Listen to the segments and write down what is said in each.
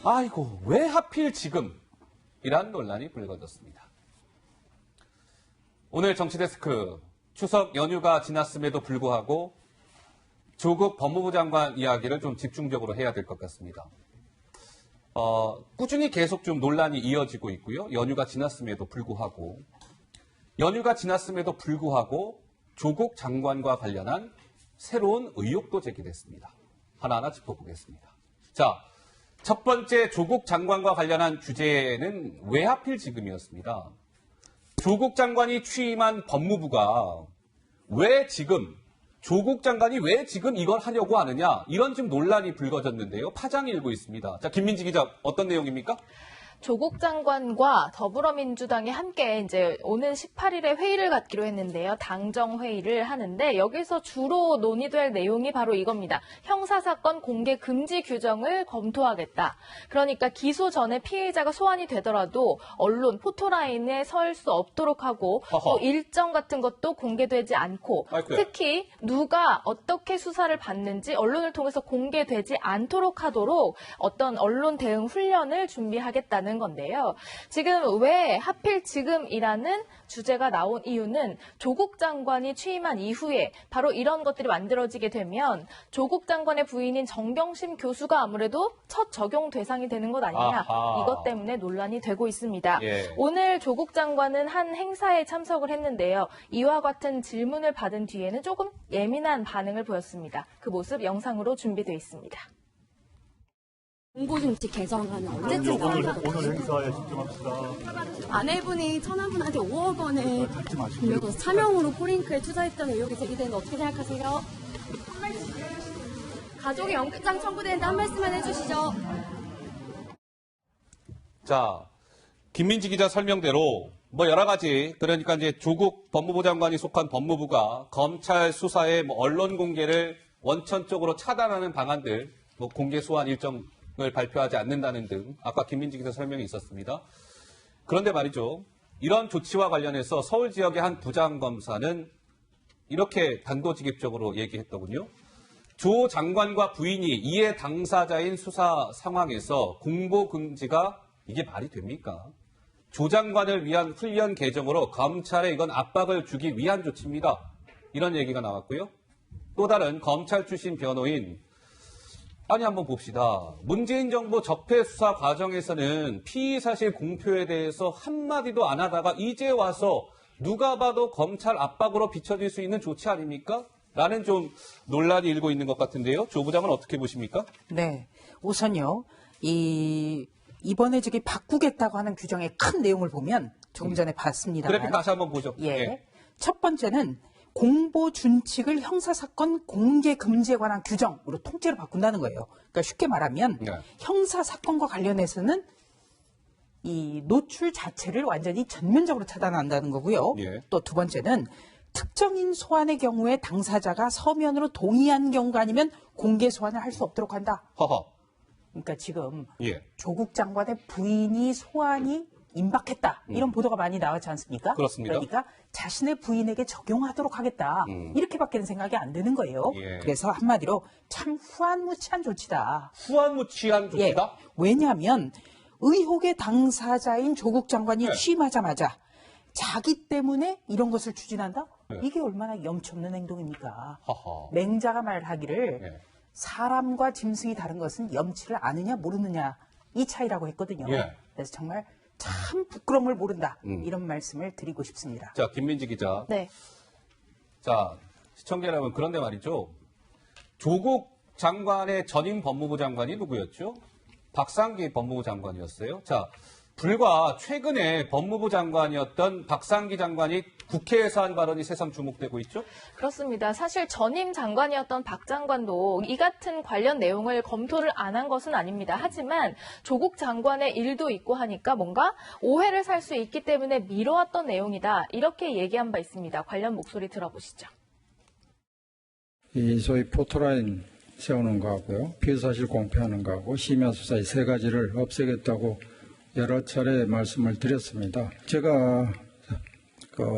아이고, 왜 하필 지금? 이란 논란이 불거졌습니다. 오늘 정치데스크, 추석 연휴가 지났음에도 불구하고 조국 법무부 장관 이야기를 좀 집중적으로 해야 될 것 같습니다. 꾸준히 계속 좀 논란이 이어지고 있고요. 연휴가 지났음에도 불구하고 조국 장관과 관련한 새로운 의혹도 제기됐습니다. 하나하나 짚어보겠습니다. 자, 첫 번째 조국 장관과 관련한 주제는 왜 하필 지금이었습니다. 조국 장관이 취임한 법무부가 조국 장관이 왜 지금 이걸 하려고 하느냐, 이런 지금 논란이 불거졌는데요. 파장이 일고 있습니다. 자, 김민지 기자, 어떤 내용입니까? 조국 장관과 더불어민주당이 함께 이제 오는 18일에 회의를 갖기로 했는데요. 당정 회의를 하는데 여기서 주로 논의될 내용이 바로 이겁니다. 형사사건 공개 금지 규정을 검토하겠다. 그러니까 기소 전에 피해자가 소환이 되더라도 언론 포토라인에 설 수 없도록 하고 또 일정 같은 것도 공개되지 않고 특히 누가 어떻게 수사를 받는지 언론을 통해서 공개되지 않도록 하도록 어떤 언론 대응 훈련을 준비하겠다는 건데요. 지금 왜 하필 지금이라는 주제가 나온 이유는 조국 장관이 취임한 이후에 바로 이런 것들이 만들어지게 되면 조국 장관의 부인인 정경심 교수가 아무래도 첫 적용 대상이 되는 것 아니냐. 이것 때문에 논란이 되고 있습니다. 예. 오늘 조국 장관은 한 행사에 참석을 했는데요. 이와 같은 질문을 받은 뒤에는 조금 예민한 반응을 보였습니다. 그 모습 영상으로 준비되어 있습니다. 공보중칙 개정안은 언제쯤 나올까요? 오늘 행사에 집중합시다. 아내분이 천안분한테 5억 원을 빌려서 차명으로 포링크에 투자했다는 의혹이 제기되는데 어떻게 생각하세요? 가족의 영장 청구되는데 한 말씀만 해주시죠. 자, 김민지 기자 설명대로 여러 가지, 그러니까 이제 조국 법무부 장관이 속한 법무부가 검찰 수사의 언론 공개를 원천적으로 차단하는 방안들, 공개 소환 일정을 발표하지 않는다는 등 아까 김민지 기자 설명이 있었습니다. 그런데 말이죠. 이런 조치와 관련해서 서울 지역의 한 부장검사는 이렇게 단도직입적으로 얘기했더군요. 조 장관과 부인이 이해 당사자인 수사 상황에서 공보 금지가 이게 말이 됩니까? 조 장관을 위한 훈련 개정으로 검찰에 이건 압박을 주기 위한 조치입니다. 이런 얘기가 나왔고요. 또 다른 검찰 출신 변호인, 아니 한번 봅시다. 문재인 정부 적폐 수사 과정에서는 피의 사실 공표에 대해서 한마디도 안 하다가 이제 와서 누가 봐도 검찰 압박으로 비춰질 수 있는 조치 아닙니까? 라는 좀 논란이 일고 있는 것 같은데요. 조 부장은 어떻게 보십니까? 네. 우선요. 이번에 저기 바꾸겠다고 하는 규정의 큰 내용을 보면 조금 전에 봤습니다. 그래픽 다시 한번 보죠. 예. 첫 번째는 공보 준칙을 형사사건 공개 금지에 관한 규정으로 통째로 바꾼다는 거예요. 그러니까 쉽게 말하면 형사사건과 관련해서는 이 노출 자체를 완전히 전면적으로 차단한다는 거고요. 또 두 번째는 특정인 소환의 경우에 당사자가 서면으로 동의한 경우가 아니면 공개 소환을 할 수 없도록 한다. 그러니까 지금 조국 장관의 부인이 소환이 임박했다. 이런 보도가 많이 나왔지 않습니까? 그렇습니다. 그러니까 자신의 부인에게 적용하도록 하겠다. 이렇게밖에는 생각이 안 드는 거예요. 그래서 한마디로 참 후안무치한 조치다. 후안무치한 조치다? 왜냐하면 의혹의 당사자인 조국 장관이 취임하자마자 자기 때문에 이런 것을 추진한다? 이게 얼마나 염치 없는 행동입니까? 맹자가 말하기를 사람과 짐승이 다른 것은 염치를 아느냐 모르느냐 이 차이라고 했거든요. 그래서 정말 참 부끄러움을 모른다. 이런 말씀을 드리고 싶습니다. 자, 김민지 기자. 네. 자, 시청자 여러분, 그런데 말이죠. 조국 장관의 전임 법무부 장관이 누구였죠? 박상기 법무부 장관이었어요. 자, 불과 최근에 법무부 장관이었던 박상기 장관이 국회에서 한 발언이 새삼 주목되고 있죠? 그렇습니다. 사실 전임 장관이었던 박 장관도 이 같은 관련 내용을 검토를 안 한 것은 아닙니다. 하지만 조국 장관의 일도 있고 하니까 뭔가 오해를 살 수 있기 때문에 미뤄왔던 내용이다. 이렇게 얘기한 바 있습니다. 관련 목소리 들어보시죠. 이 소위 포토라인 세우는 거하고요. 피의사실 공표하는 거하고 심야수사 이 세 가지를 없애겠다고 여러 차례 말씀을 드렸습니다. 제가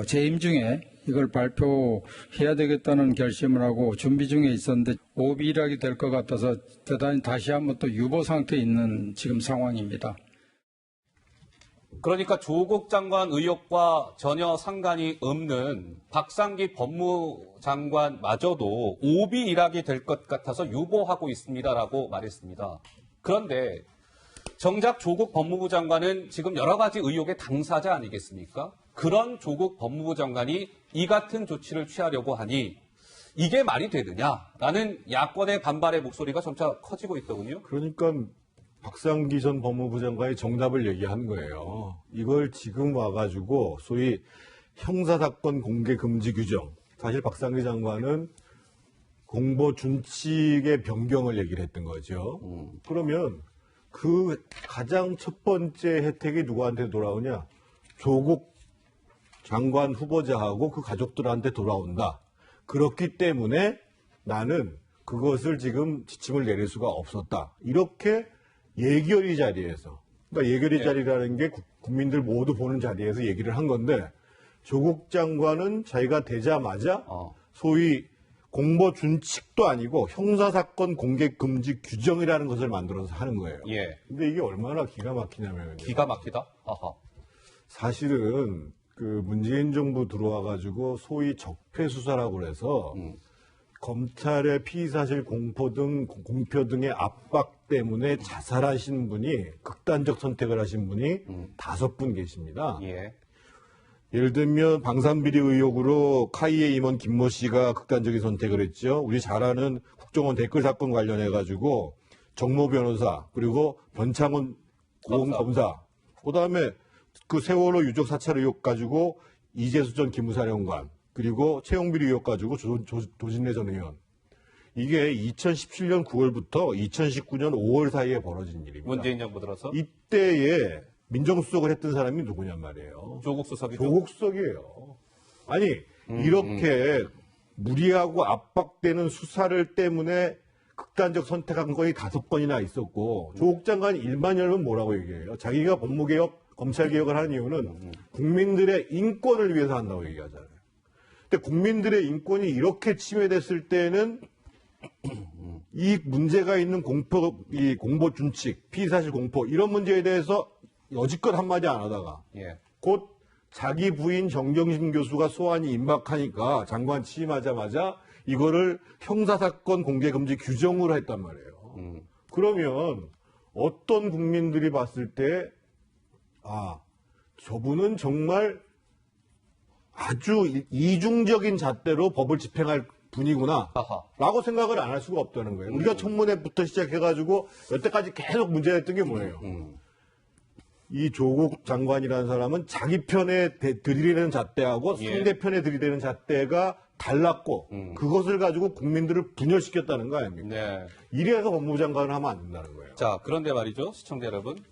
재임 중에 이걸 발표해야 되겠다는 결심을 하고 준비 중에 있었는데 오비락이 될 것 같아서 대단히 다시 한번 또 유보 상태에 있는 지금 상황입니다. 그러니까 조국 장관 의혹과 전혀 상관이 없는 박상기 법무장관마저도 오비 일학이 될 것 같아서 유보하고 있습니다라고 말했습니다. 그런데 정작 조국 법무부 장관은 지금 여러 가지 의혹의 당사자 아니겠습니까? 그런 조국 법무부 장관이 이 같은 조치를 취하려고 하니 이게 말이 되느냐라는 야권의 반발의 목소리가 점차 커지고 있더군요. 그러니까 박상기 전 법무부 장관이 정답을 얘기한 거예요. 이걸 지금 와가지고 소위 형사사건 공개 금지 규정. 사실 박상기 장관은 공보 준칙의 변경을 얘기를 했던 거죠. 그러면 그 가장 첫 번째 혜택이 누구한테 돌아오냐? 조국 장관 후보자하고 그 가족들한테 돌아온다. 그렇기 때문에 나는 그것을 지금 지침을 내릴 수가 없었다. 이렇게 예결위 자리에서, 그러니까 예결위 자리라는 게 국민들 모두 보는 자리에서 얘기를 한 건데 조국 장관은 자기가 되자마자 소위 공보 준칙도 아니고 형사사건 공개 금지 규정이라는 것을 만들어서 하는 거예요. 예. 근데 이게 얼마나 기가 막히냐면 기가 막히다? 아하. 사실은 그 문재인 정부 들어와가지고 소위 적폐수사라고 그래서 검찰의 피의사실 공표 등의 압박 때문에 자살하신 분이 극단적 선택을 하신 분이 5분 계십니다. 예. 예를 들면 방산비리 의혹으로 카이에 임원 김모 씨가 극단적인 선택을 했죠. 우리 잘 아는 국정원 댓글 사건 관련해가지고 정모 변호사 그리고 변창훈 고검사 그다음에 그 세월호 유족 사찰 의혹 가지고 이재수 전 기무사령관 그리고 채용비리 의혹 가지고 조진래 전 의원. 이게 2017년 9월부터 2019년 5월 사이에 벌어진 일입니다. 문재인 정부 들어서 이때에 민정수석을 했던 사람이 누구냔 말이에요. 조국 수석이죠. 조국 수석이에요. 아니 이렇게 무리하고 압박되는 수사를 때문에 극단적 선택한 거의 5건이나 있었고 조국 장관이 일반 열면 뭐라고 얘기해요? 자기가 법무개혁, 검찰개혁을 하는 이유는 국민들의 인권을 위해서 한다고 얘기하잖아요. 근데 국민들의 인권이 이렇게 침해됐을 때는 이 문제가 있는 이 공보 준칙, 피의사실 공포 이런 문제에 대해서 여지껏 한마디 안 하다가 예. 곧 자기 부인 정경심 교수가 소환이 임박하니까 장관 취임하자마자 이거를 형사사건 공개금지 규정으로 했단 말이에요. 그러면 어떤 국민들이 봤을 때 아, 저분은 정말 아주 이중적인 잣대로 법을 집행할 분이구나 아하. 라고 생각을 안 할 수가 없다는 거예요. 우리가 청문회부터 시작해가지고 여태까지 계속 문제됐던 게 뭐예요? 이 조국 장관이라는 사람은 자기 편에 들이대는 잣대하고 상대편에 들이대는 잣대가 달랐고 그것을 가지고 국민들을 분열시켰다는 거 아닙니까? 네. 이래서 법무부 장관을 하면 안 된다는 거예요. 자, 그런데 말이죠, 시청자 여러분.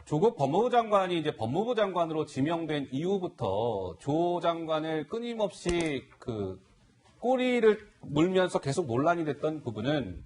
조국 법무부 장관이 이제 법무부 장관으로 지명된 이후부터 조 장관을 끊임없이 그 꼬리를 물면서 계속 논란이 됐던 부분은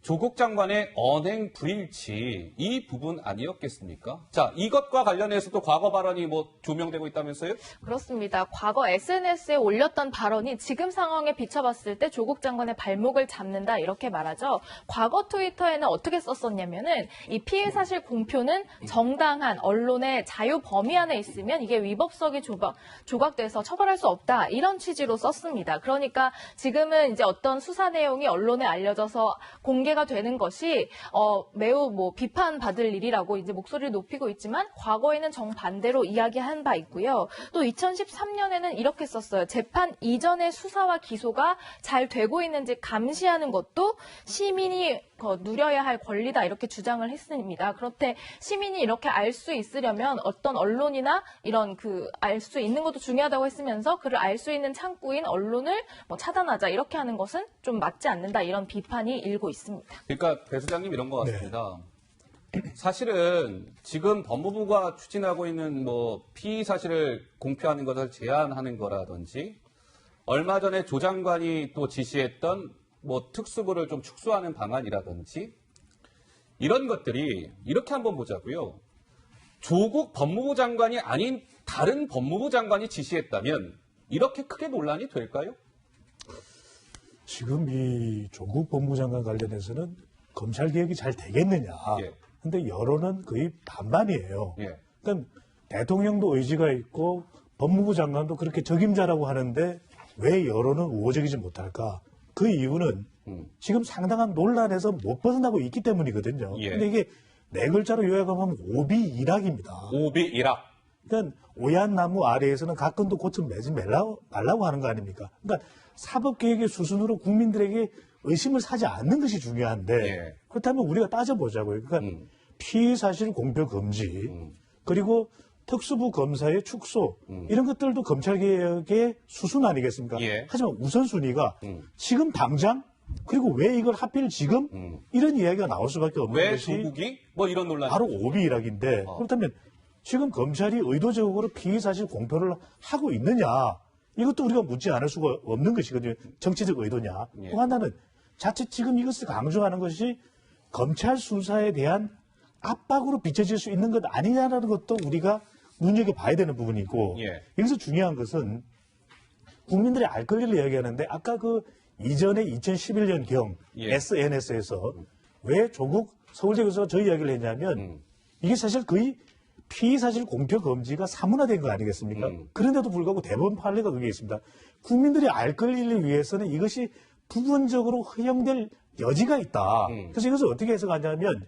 조국 장관의 언행 불일치 이 부분 아니었겠습니까? 자, 이것과 관련해서도 과거 발언이 뭐 조명되고 있다면서요? 그렇습니다. 과거 SNS에 올렸던 발언이 지금 상황에 비춰봤을 때 조국 장관의 발목을 잡는다 이렇게 말하죠. 과거 트위터에는 어떻게 썼었냐면은 이 피해 사실 공표는 정당한 언론의 자유 범위 안에 있으면 이게 위법성이 조각돼서 처벌할 수 없다 이런 취지로 썼습니다. 그러니까 지금은 이제 어떤 수사 내용이 언론에 알려져서 공개가 되는 것이 매우 뭐 비판받을 일이라고 이제 목소리를 높이고 있지만 과거에는 정반대로 이야기한 바 있고요. 또 2013년에는 이렇게 썼어요. 재판 이전의 수사와 기소가 잘 되고 있는지 감시하는 것도 시민이 누려야 할 권리다 이렇게 주장을 했습니다. 그렇대 시민이 이렇게 알 수 있으려면 어떤 언론이나 이런 알 수 있는 것도 중요하다고 했으면서 그를 알 수 있는 창구인 언론을 뭐 차단하자 이렇게 하는 것은 좀 맞지 않는다 이런 비판이 일고 있습니다. 그러니까 배 수장님 이런 것 같습니다. 사실은 지금 법무부가 추진하고 있는 뭐 피의 사실을 공표하는 것을 제한하는 거라든지 얼마 전에 조 장관이 또 지시했던 뭐 특수부를 좀 축소하는 방안이라든지 이런 것들이 이렇게 한번 보자고요. 조국 법무부 장관이 아닌 다른 법무부 장관이 지시했다면 이렇게 크게 논란이 될까요? 지금 이 조국 법무부 장관 관련해서는 검찰 개혁이 잘 되겠느냐. 예. 근데 여론은 거의 반반이에요. 예. 그러니까 대통령도 의지가 있고 법무부 장관도 그렇게 적임자라고 하는데 왜 여론은 우호적이지 못할까? 그 이유는 지금 상당한 논란에서 못 벗어나고 있기 때문이거든요. 예. 근데 이게 네 글자로 요약하면 오비일학입니다. 오비일학. 그러니까 오얏 나무 아래에서는 가끔도 고쳐 매지 말라고 하는 거 아닙니까? 그러니까 사법개혁의 수순으로 국민들에게 의심을 사지 않는 것이 중요한데 예. 그렇다면 우리가 따져보자고요. 그러니까 피의사실 공표 금지 그리고 특수부 검사의 축소 이런 것들도 검찰개혁의 수순 아니겠습니까? 예. 하지만 우선순위가 지금 당장 그리고 왜 이걸 하필 지금 이런 이야기가 나올 수밖에 없는 왜 것이 조국이 뭐 이런 논란이 바로 오비일학인데 그렇다면 지금 검찰이 의도적으로 피의사실 공표를 하고 있느냐 이것도 우리가 묻지 않을 수가 없는 것이거든요. 정치적 의도냐. 예. 또 하나는 자칫 지금 이것을 강조하는 것이 검찰 수사에 대한 압박으로 비춰질 수 있는 것 아니냐라는 것도 우리가 눈여겨봐야 되는 부분이고 예. 여기서 중요한 것은 국민들의 알 권리를 이야기하는데 아까 그 이전에 2011년경 예. SNS에서 왜 조국 서울대 교수가 저 이야기를 했냐면 이게 사실 거의 피의사실 공표 금지가 사문화된 거 아니겠습니까? 그런데도 불구하고 대법원 판례가 그게 있습니다. 국민들이 알 권리를 위해서는 이것이 부분적으로 허용될 여지가 있다. 그래서 이것을 어떻게 해석하냐면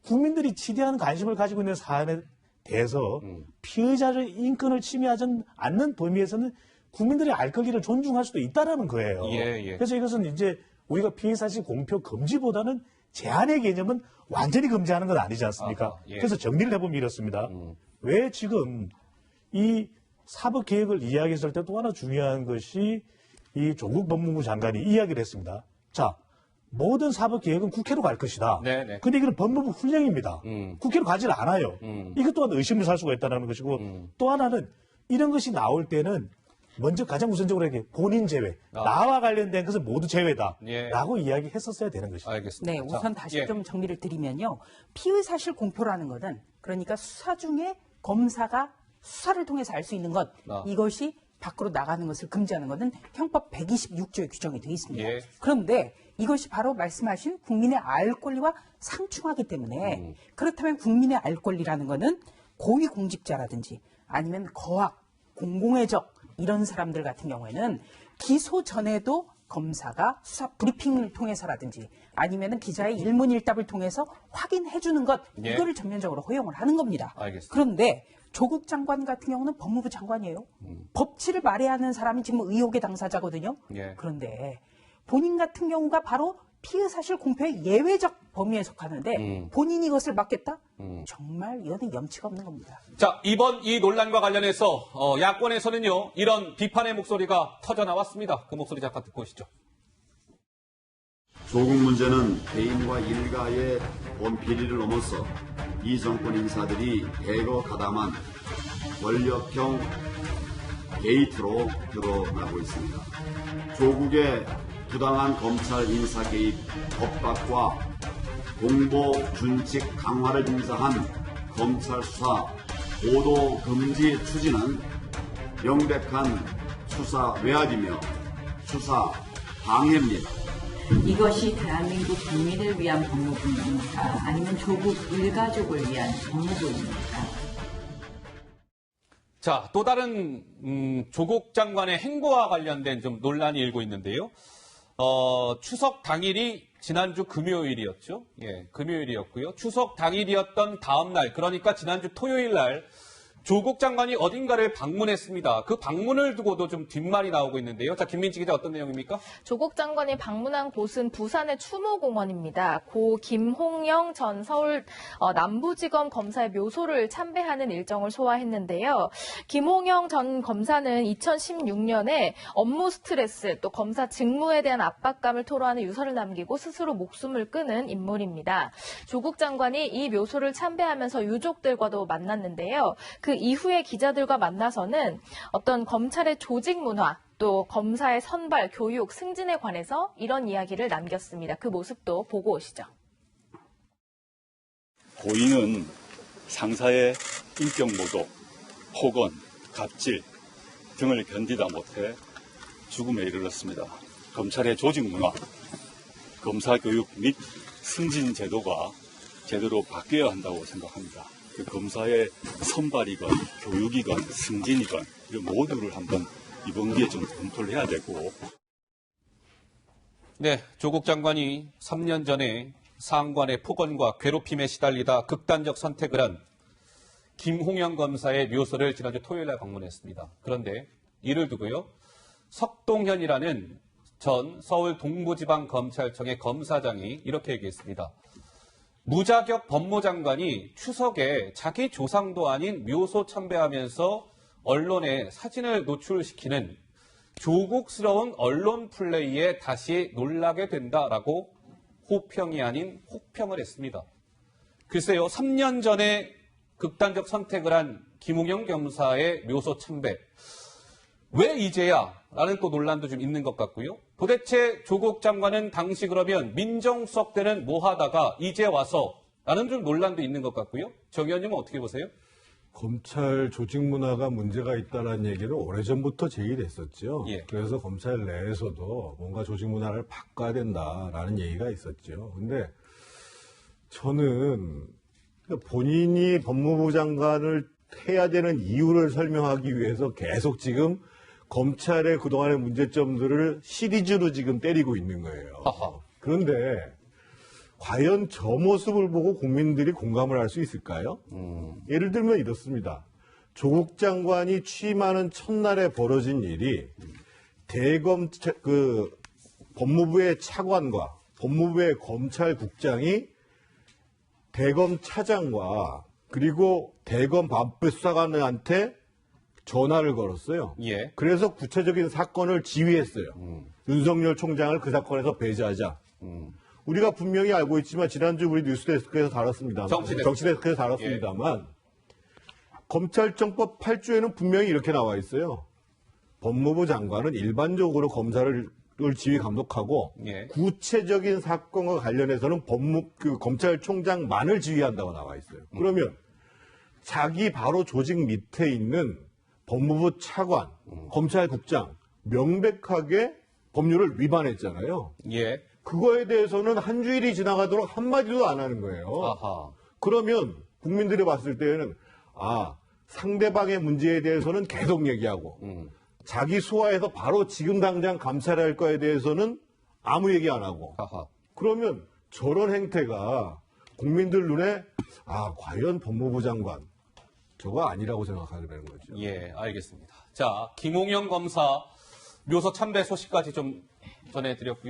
국민들이 지대한 관심을 가지고 있는 사안에 대해서 피의자의 인권을 침해하지 않는 범위에서는 국민들의 알 권리를 존중할 수도 있다라는 거예요. 예, 예. 그래서 이것은 이제 우리가 피의사실 공표 금지보다는 제한의 개념은 완전히 금지하는 건 아니지 않습니까? 아하, 예. 그래서 정리를 해보면 이렇습니다. 왜 지금 이 사법개혁을 이야기했을 때 또 하나 중요한 것이 이 조국 법무부 장관이 이야기를 했습니다. 자, 모든 사법개혁은 국회로 갈 것이다. 네네. 근데 이건 법무부 훈령입니다. 국회로 가질 않아요. 이것 또한 의심을 살 수가 있다는 것이고 또 하나는 이런 것이 나올 때는 먼저 가장 우선적으로 이렇게 본인 제외, 나와 관련된 것은 모두 제외다. 예. 라고 이야기했었어야 되는 것이죠. 알겠습니다. 네, 우선 자, 다시 예. 좀 정리를 드리면요. 피의사실 공표라는 것은 그러니까 수사 중에 검사가 수사를 통해서 알 수 있는 것 이것이 밖으로 나가는 것을 금지하는 것은 형법 126조에 규정이 되어 있습니다. 예. 그런데 이것이 바로 말씀하신 국민의 알 권리와 상충하기 때문에 그렇다면 국민의 알 권리라는 것은 고위공직자라든지 아니면 거학, 공공의 적 이런 사람들 같은 경우에는 기소 전에도 검사가 수사 브리핑을 통해서라든지 아니면 기자의 일문일답을 통해서 확인해 주는 것 예. 이거를 전면적으로 허용을 하는 겁니다. 알겠습니다. 그런데 조국 장관 같은 경우는 법무부 장관이에요. 법치를 말해야 하는 사람이 지금 의혹의 당사자거든요. 예. 그런데 본인 같은 경우가 바로 피의사실 공표의 예외적 범위에 속하는데 본인이 이것을 막겠다? 정말 이거는 염치가 없는 겁니다. 자, 이번 이 논란과 관련해서 야권에서는요, 이런 비판의 목소리가 터져 나왔습니다. 그 목소리 잠깐 듣고 오시죠. 조국 문제는 개인과 일가의 본 비리를 넘어서 이 정권 인사들이 대거 가담한 권력형 게이트로 드러나고 있습니다. 조국의 부당한 검찰 인사 개입 법박과 공보 준칙 강화를 빙자한 검찰 수사 보도 금지 추진은 명백한 수사 외압이며 수사 방해입니다. 이것이 대한민국 국민을 위한 법무부입니까? 아니면 조국 일가족을 위한 법무부입니까? 자, 또 다른 조국 장관의 행보와 관련된 좀 논란이 일고 있는데요. 추석 당일이 지난주 금요일이었죠. 예, 금요일이었고요. 추석 당일이었던 다음 날, 그러니까 지난주 토요일 날 조국 장관이 어딘가를 방문했습니다. 그 방문을 두고도 좀 뒷말이 나오고 있는데요. 자, 김민지 기자 어떤 내용입니까? 조국 장관이 방문한 곳은 부산의 추모공원입니다. 고 김홍영 전 서울 남부지검 검사의 묘소를 참배하는 일정을 소화했는데요. 김홍영 전 검사는 2016년에 업무 스트레스 또 검사 직무에 대한 압박감을 토로하는 유서를 남기고 스스로 목숨을 끊은 인물입니다. 조국 장관이 이 묘소를 참배하면서 유족들과도 만났는데요. 그 이후에 기자들과 만나서는 어떤 검찰의 조직 문화, 또 검사의 선발, 교육, 승진에 관해서 이런 이야기를 남겼습니다. 그 모습도 보고 오시죠. 고인은 상사의 인격 모독, 폭언, 갑질 등을 견디다 못해 죽음에 이르렀습니다. 검찰의 조직 문화, 검사 교육 및 승진 제도가 제대로 바뀌어야 한다고 생각합니다. 그 검사의 선발이건 교육이건 승진이건 이런 모두를 한번 이번 기회에 좀 검토를 해야 되고. 네, 조국 장관이 3년 전에 상관의 폭언과 괴롭힘에 시달리다 극단적 선택을 한 김홍영 검사의 묘소를 지난주 토요일 날 방문했습니다. 그런데 이를 두고요, 석동현이라는 전 서울 동부지방검찰청의 검사장이 이렇게 얘기했습니다. 무자격 법무장관이 추석에 자기 조상도 아닌 묘소 참배하면서 언론에 사진을 노출시키는 조국스러운 언론 플레이에 다시 놀라게 된다라고 호평이 아닌 혹평을 했습니다. 글쎄요, 3년 전에 극단적 선택을 한 김웅영 검사의 묘소 참배. 왜 이제야? 라는 또 논란도 좀 있는 것 같고요. 도대체 조국 장관은 당시 그러면 민정수석 때는 뭐 하다가 이제 와서? 라는 좀 논란도 있는 것 같고요. 정 의원님은 어떻게 보세요? 검찰 조직 문화가 문제가 있다는 얘기는 오래전부터 제기됐었죠. 예. 그래서 검찰 내에서도 뭔가 조직 문화를 바꿔야 된다라는 얘기가 있었죠. 근데 저는 본인이 법무부 장관을 해야 되는 이유를 설명하기 위해서 계속 지금 검찰의 그동안의 문제점들을 시리즈로 지금 때리고 있는 거예요. 아하. 그런데 과연 저 모습을 보고 국민들이 공감을 할 수 있을까요? 예를 들면 이렇습니다. 조국 장관이 취임하는 첫날에 벌어진 일이 법무부의 차관과 법무부의 검찰국장이 대검 차장과 그리고 대검 반부수사관한테 전화를 걸었어요. 예. 그래서 구체적인 사건을 지휘했어요. 윤석열 총장을 그 사건에서 배제하자. 우리가 분명히 알고 있지만 지난주 우리 뉴스데스크에서 다뤘습니다. 정치데스크에서 다뤘습니다만 검찰청법 8조에는 분명히 이렇게 나와 있어요. 법무부 장관은 일반적으로 검사를 지휘 감독하고 예. 구체적인 사건과 관련해서는 검찰총장만을 지휘한다고 나와 있어요. 그러면 자기 바로 조직 밑에 있는 법무부 차관, 검찰국장 명백하게 법률을 위반했잖아요. 예. 그거에 대해서는 한 주일이 지나가도록 한마디도 안 하는 거예요. 아하. 그러면 국민들이 봤을 때는 상대방의 문제에 대해서는 계속 얘기하고 자기 소화해서 바로 지금 당장 감찰할 거에 대해서는 아무 얘기 안 하고 아하. 그러면 저런 행태가 국민들 눈에 과연 법무부 장관 저거 아니라고 생각하게 되는 거죠. 예, 알겠습니다. 자, 김홍영 검사 묘소 참배 소식까지 좀 전해드렸고요.